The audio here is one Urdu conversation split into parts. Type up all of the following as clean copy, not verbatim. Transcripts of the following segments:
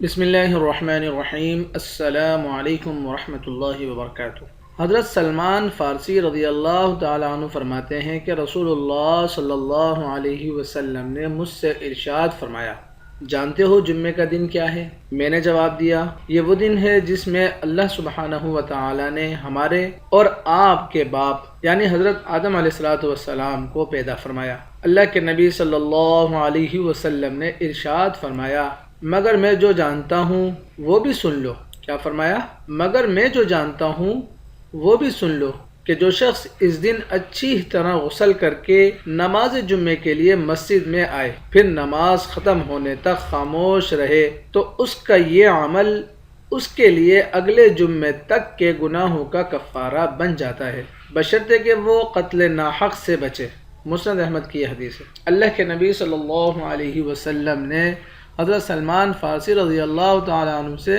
بسم اللہ الرحمن الرحیم۔ السلام علیکم ورحمۃ اللہ وبرکاتہ۔ حضرت سلمان فارسی رضی اللہ تعالیٰ عنہ فرماتے ہیں کہ رسول اللہ صلی اللہ علیہ وسلم نے مجھ سے ارشاد فرمایا، جانتے ہو جمعے کا دن کیا ہے؟ میں نے جواب دیا، یہ وہ دن ہے جس میں اللہ سبحانہ و تعالیٰ نے ہمارے اور آپ کے باپ یعنی حضرت آدم علیہ السلام کو پیدا فرمایا۔ اللہ کے نبی صلی اللہ علیہ وسلم نے ارشاد فرمایا، مگر میں جو جانتا ہوں وہ بھی سن لو۔ کیا فرمایا؟ مگر میں جو جانتا ہوں وہ بھی سن لو کہ جو شخص اس دن اچھی طرح غسل کر کے نماز جمعے کے لیے مسجد میں آئے، پھر نماز ختم ہونے تک خاموش رہے، تو اس کا یہ عمل اس کے لیے اگلے جمعے تک کے گناہوں کا کفارہ بن جاتا ہے، بشرطے کہ وہ قتل ناحق سے بچے۔ مسند احمد کی یہ حدیث ہے۔ اللہ کے نبی صلی اللہ علیہ وسلم نے حضرت سلمان فارسی رضی اللہ تعالیٰ عنہ سے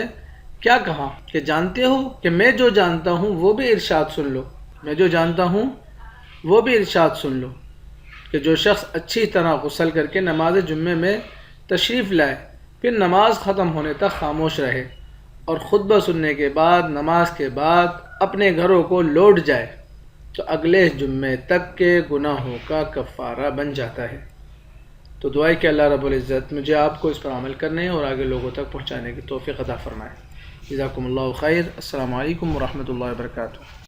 کیا کہا کہ جانتے ہو کہ میں جو جانتا ہوں وہ بھی ارشاد سن لو، میں جو جانتا ہوں وہ بھی ارشاد سن لو کہ جو شخص اچھی طرح غسل کر کے نماز جمعے میں تشریف لائے، پھر نماز ختم ہونے تک خاموش رہے اور خطبہ سننے کے بعد نماز کے بعد اپنے گھروں کو لوٹ جائے، تو اگلے جمعے تک کے گناہوں کا کفارہ بن جاتا ہے۔ تو دعا ہے کہ اللہ رب العزت مجھے آپ کو اس پر عمل کرنے اور آگے لوگوں تک پہنچانے کی توفیق عطا فرمائے۔ جزاکم اللہ خیر۔ السلام علیکم ورحمۃ اللہ وبرکاتہ۔